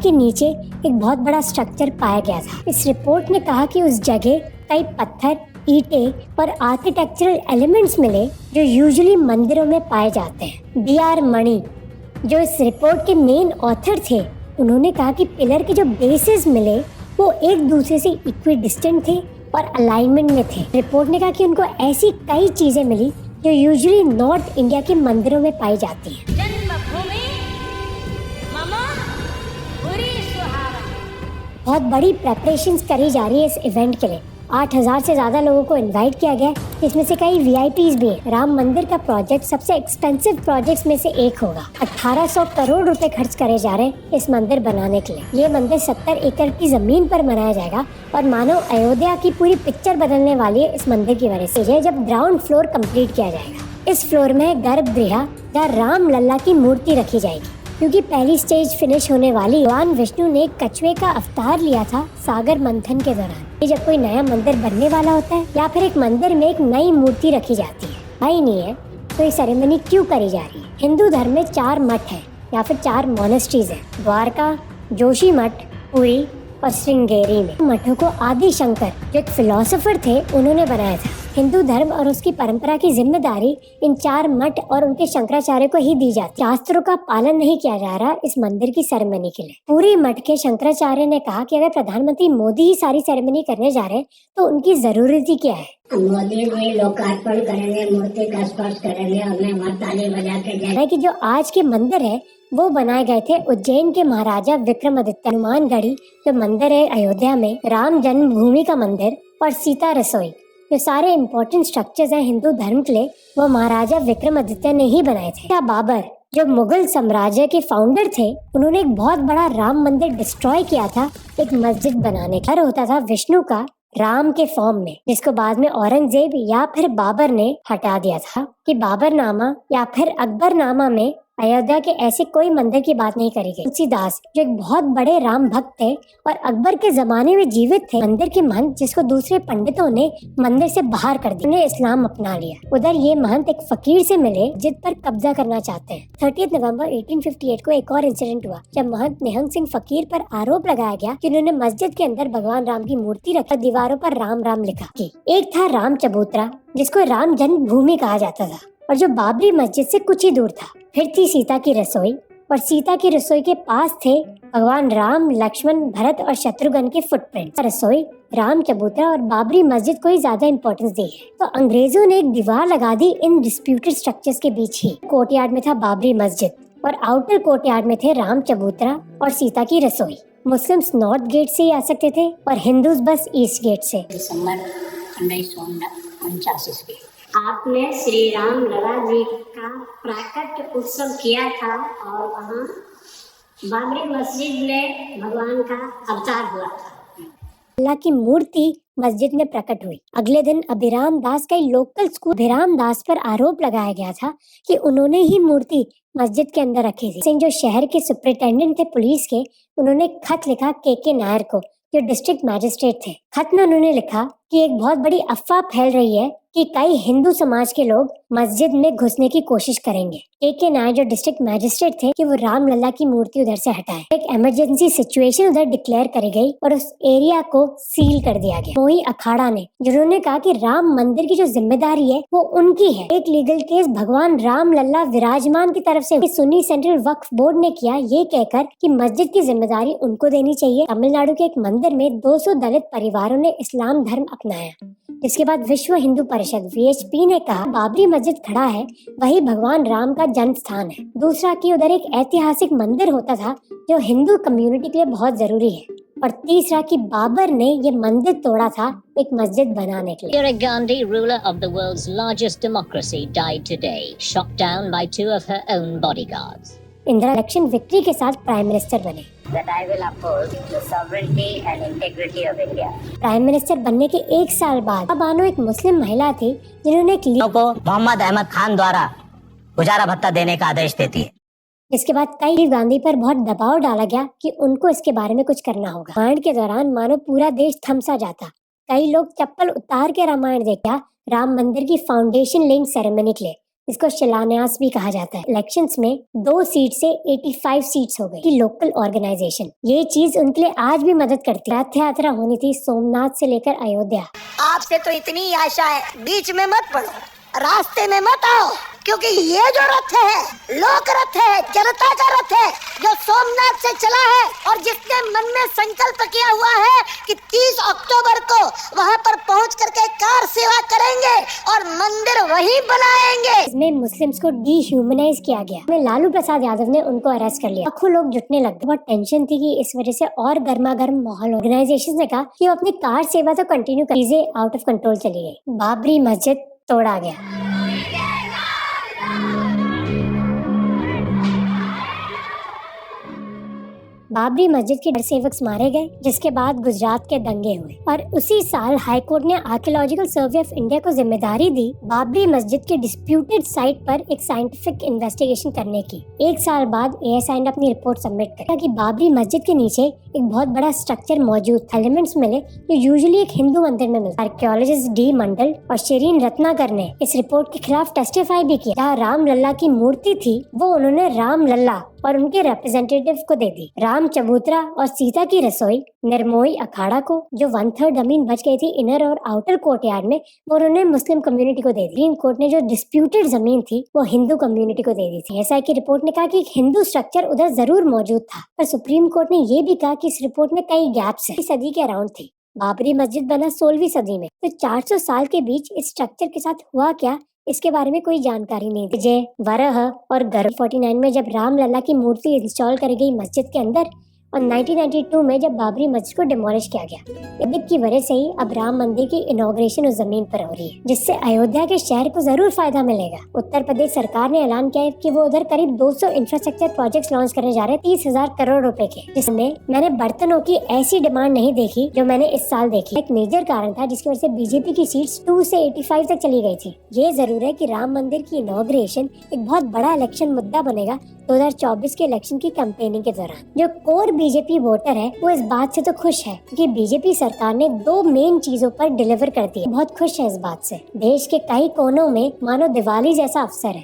के नीचे एक बहुत बड़ा स्ट्रक्चर पाया गया था। इस रिपोर्ट ने कहा कि उस जगह कई पत्थर, ईंटें और आर्किटेक्चरल एलिमेंट्स मिले जो यूजुअली मंदिरों में पाए जाते हैं। B.R. मणि, जो इस रिपोर्ट के मेन ऑथर थे, उन्होंने कहा कि पिलर के जो बेसिस मिले वो एक दूसरे से इक्वी डिस्टेंट थे और अलाइनमेंट में थे। रिपोर्ट ने कहा कि उनको ऐसी कई चीजें मिली जो यूजुअली नॉर्थ इंडिया के मंदिरों में पाई जाती हैं। बहुत बड़ी प्रेपरेशंस करी जा रही है इस इवेंट के लिए। 8,000 से ज्यादा लोगों को इनवाइट किया गया, जिसमें से कई VIPs भी हैं। राम मंदिर का प्रोजेक्ट सबसे एक्सपेंसिव प्रोजेक्ट्स में से एक होगा। 1800 करोड़ रुपए खर्च करे जा रहे हैं इस मंदिर बनाने के लिए। ये मंदिर 70 एकड़ की जमीन पर बनाया जाएगा और मानो अयोध्या की पूरी पिक्चर बदलने वाली है इस मंदिर की वजह से, जब ग्राउंड फ्लोर कंप्लीट किया जाएगा। इस फ्लोर में गर्भगृह जहाँ राम लल्ला की मूर्ति रखी जाएगी, क्योंकि पहली स्टेज फिनिश होने वाली। भगवान विष्णु ने एक कछुए का अवतार लिया था सागर मंथन के दौरान। ये जब कोई नया मंदिर बनने वाला होता है या फिर एक मंदिर में एक नई मूर्ति रखी जाती है, भाई नहीं है तो ये सेरेमनी क्यों करी जा रही है? हिंदू धर्म में 4 मठ है या फिर 4 मोनेस्ट्रीज है, द्वारका, जोशी मठ, पुरी और श्रृंगेरी में। मठों को आदि शंकर, जो एक फिलोसोफर थे, उन्होंने बनाया था। हिंदू धर्म और उसकी परंपरा की जिम्मेदारी इन 4 मठ और उनके शंकराचार्य को ही दी जाती। शास्त्रों का पालन नहीं किया जा रहा इस मंदिर की सेरेमनी के लिए। पूरी मठ के शंकराचार्य ने कहा कि अगर प्रधानमंत्री मोदी ही सारी सेरेमनी करने जा रहे हैं तो उनकी जरूरत ही क्या है? मोदी भी लोकार्पण करेंगे, मूर्ति का स्पर्श करेंगे और मैं वहाँ ताली बजा के जाए कि जो आज के मंदिर है वो बनाए गए थे उज्जैन के महाराजा विक्रमादित्य। हनुमानगढ़ी जो मंदिर है अयोध्या में, राम जन्मभूमि का मंदिर और सीता रसोई, जो सारे इम्पोर्टेंट स्ट्रक्चर्स हैं हिंदू धर्म के लिए, वो महाराजा विक्रमादित्य ने ही बनाए थे। क्या बाबर, जो मुगल साम्राज्य के फाउंडर थे, उन्होंने एक बहुत बड़ा राम मंदिर डिस्ट्रॉय किया था एक मस्जिद बनाने का। होता था विष्णु का राम के फॉर्म में, जिसको बाद में औरंगजेब या फिर बाबर ने हटा दिया था कि बाबरनामा या फिर अकबरनामा में अयोध्या के ऐसे कोई मंदिर की बात नहीं करी गई। तुलसीदास, जो एक बहुत बड़े राम भक्त थे और अकबर के जमाने में जीवित थे, मंदिर के महंत जिसको दूसरे पंडितों ने मंदिर से बाहर कर दिया, उन्हें इस्लाम अपना लिया। उधर ये महंत एक फकीर से मिले जिस पर कब्जा करना चाहते हैं। 30 नवंबर 1858 को एक और इंसिडेंट हुआ जब महंत निहंग सिंह फकीर पर आरोप लगाया गया कि उन्होंने मस्जिद के अंदर भगवान राम की मूर्ति रखकर दीवारों पर राम राम लिखा। एक था राम चबूतरा, जिसको राम जन्मभूमि कहा जाता था और जो बाबरी मस्जिद से कुछ ही दूर था। फिर थी सीता की रसोई, और सीता की रसोई के पास थे भगवान राम, लक्ष्मण, भरत और शत्रुघ्न के फुटप्रिंट। रसोई, राम चबूतरा और बाबरी मस्जिद को ही ज्यादा इंपॉर्टेंस दी है, तो अंग्रेजों ने एक दीवार लगा दी इन डिस्प्यूटेड स्ट्रक्चर्स के बीच ही। कोर्टयार्ड में था बाबरी मस्जिद और आउटर कोर्टयार्ड में थे राम चबूतरा और सीता की रसोई। मुस्लिम्स नॉर्थ गेट से ही आ सकते थे और हिंदूज बस ईस्ट गेट से। दिसंबर 1949 ईस्वी आपने श्री राम लला जी का प्राकट्य उत्सव किया था और वहाँ बाबरी मस्जिद में भगवान का अवतार हुआ था। अल्लाह की मूर्ति मस्जिद में प्रकट हुई। अगले दिन अभिराम दास का लोकल स्कूल अभिराम दास पर आरोप लगाया गया था कि उन्होंने ही मूर्ति मस्जिद के अंदर रखी थी। सिंह, जो शहर के सुपरिटेंडेंट थे पुलिस के, उन्होंने खत लिखा के नायर को, जो डिस्ट्रिक्ट मैजिस्ट्रेट थे। खत में उन्होंने लिखा कि एक बहुत बड़ी अफवाह फैल रही है कि कई हिंदू समाज के लोग मस्जिद में घुसने की कोशिश करेंगे। के नायर, जो डिस्ट्रिक्ट मैजिस्ट्रेट थे, कि वो राम लल्ला की मूर्ति उधर से हटाए। एक इमरजेंसी सिचुएशन उधर डिक्लेयर करी गई और उस एरिया को सील कर दिया गया। मोही अखाड़ा ने, जिन्होंने कहा कि राम मंदिर की जो जिम्मेदारी है वो उनकी है। एक लीगल केस भगवान राम लल्ला विराजमान की तरफ से सुन्नी सेंट्रल वक्फ बोर्ड ने किया, ये कहकर कि मस्जिद की जिम्मेदारी उनको देनी चाहिए। तमिलनाडु के एक मंदिर में 200 दलित परिवारों ने इस्लाम धर्म अपनाया, जिसके बाद विश्व हिंदू परिषद VHP ने कहा बाबरी मस्जिद खड़ा है वही भगवान राम का जन्म स्थान है। दूसरा कि उधर एक ऐतिहासिक मंदिर होता था जो हिंदू कम्युनिटी के लिए बहुत जरूरी है। और तीसरा कि बाबर ने ये मंदिर तोड़ा था एक मस्जिद बनाने के लिए। Indira Gandhi, ruler of the world's largest democracy, died today, shot down by 2 of her own bodyguards. Indira election victory के साथ प्राइम मिनिस्टर बने। That I will uphold the sovereignty and integrity of India. Prime minister बनने के 1 साल बाद बानो एक मुस्लिम महिला थी जिन्होंने एक को मोहम्मद अहमद खान द्वारा गुजारा भत्ता देने का आदेश देती है। इसके बाद राजीव गांधी पर बहुत दबाव डाला गया कि उनको इसके बारे में कुछ करना होगा। रामायण के दौरान मानो पूरा देश थम सा जाता। कई लोग चप्पल उतार के रामायण देखा राम मंदिर की फाउंडेशन लेइंग सेरेमनी के लिए, इसको शिलान्यास भी कहा जाता है। इलेक्शंस में 2 सीट से 85 सीट्स हो गई की लोकल ऑर्गेनाइजेशन। ये चीज उनके लिए आज भी मदद करती है। रथ यात्रा होनी थी सोमनाथ से लेकर अयोध्या। आपसे तो इतनी आशा है, बीच में मत पड़ो, रास्ते में मत आओ, क्योंकि ये जो रथ है लोक रथ है, जनता का रथ है, जो सोमनाथ से चला है और जिसने मन में संकल्प किया हुआ है कि 30 अक्टूबर को वहां पर पहुंच करके कार सेवा करेंगे और मंदिर वहीं बनाएंगे। इसमें मुस्लिम्स को डीह्यूमनाइज किया गया। में लालू प्रसाद यादव ने उनको अरेस्ट कर लिया। लाखों लोग जुटने लग गए। बहुत टेंशन थी कि इस वजह से और गर्मा गर्म माहौल। ऑर्गेनाइजेशन ने कहा कि वो अपनी कार सेवा तो कंटिन्यू कर, चीजें आउट ऑफ कंट्रोल चली गई। बाबरी मस्जिद तोड़ा गया। बाबरी मस्जिद के सेवक मारे गए, जिसके बाद गुजरात के दंगे हुए और उसी साल हाईकोर्ट ने आर्कियोलॉजिकल सर्वे ऑफ इंडिया को जिम्मेदारी दी बाबरी मस्जिद के डिस्प्यूटेड साइट पर एक साइंटिफिक इन्वेस्टिगेशन करने की। 1 साल बाद एएसआई ने अपनी रिपोर्ट सबमिट की कि बाबरी मस्जिद के नीचे एक बहुत बड़ा स्ट्रक्चर मौजूद था। एलिमेंट्स मिले जो यूजुअली एक हिंदू मंदिर में मिलता। आर्कियोलॉजिस्ट डी मंडल और शिरीन रत्नाकर ने इस रिपोर्ट के खिलाफ टेस्टिफाई भी किया। जहाँ राम लल्ला की मूर्ति थी वो उन्होंने राम लल्ला और उनके रिप्रेजेंटेटिव को दे दी। राम चबूतरा और सीता की रसोई निर्मोही अखाड़ा को, जो 1/3 जमीन बच गई थी इनर और आउटर कोर्टयार्ड में, वो उन्होंने मुस्लिम कम्युनिटी को दे दी। सुप्रीम कोर्ट ने जो डिस्प्यूटेड जमीन थी वो हिंदू कम्युनिटी को दे दी थी। एएसआई की रिपोर्ट ने कहा कि एक हिंदू स्ट्रक्चर उधर जरूर मौजूद था, पर सुप्रीम कोर्ट ने ये भी कहा कि इस रिपोर्ट में कई गैप्स हैं। सदी के अराउंड थी। बाबरी मस्जिद बना 16वीं सदी में, तो 400 साल के बीच इस स्ट्रक्चर के साथ हुआ क्या, इसके बारे में कोई जानकारी नहीं थी। विजय वरह और गर्भ 49 में जब राम लल्ला की मूर्ति इंस्टॉल करी गई मस्जिद के अंदर, और 1992 में जब बाबरी मस्जिद को डिमोलिश किया गया। इब्बी की वजह से ही अब राम मंदिर की इनॉग्रेशन उस जमीन पर हो रही है, जिससे अयोध्या के शहर को जरूर फायदा मिलेगा। उत्तर प्रदेश सरकार ने ऐलान किया है कि वो उधर करीब 200 इंफ्रास्ट्रक्चर प्रोजेक्ट्स लॉन्च करने जा रहे हैं 30,000 करोड़ रुपए के, जिसमें मैंने बर्तनों की ऐसी डिमांड नहीं देखी जो मैंने इस साल देखी। एक मेजर कारण था जिसकी वजह से बीजेपी की सीट्स 2 से 85 तक चली गई थी। ये जरूर है कि राम मंदिर की इनॉग्रेशन एक बहुत बड़ा इलेक्शन मुद्दा बनेगा 2024 के इलेक्शन की कैंपेनिंग के दौरान। जो कोर बीजेपी वोटर है वो इस बात से तो खुश है क्योंकि बीजेपी सरकार ने 2 मेन चीजों पर डिलीवर कर दी है। बहुत खुश है इस बात से। देश के कई कोनों में मानो दिवाली जैसा अवसर है।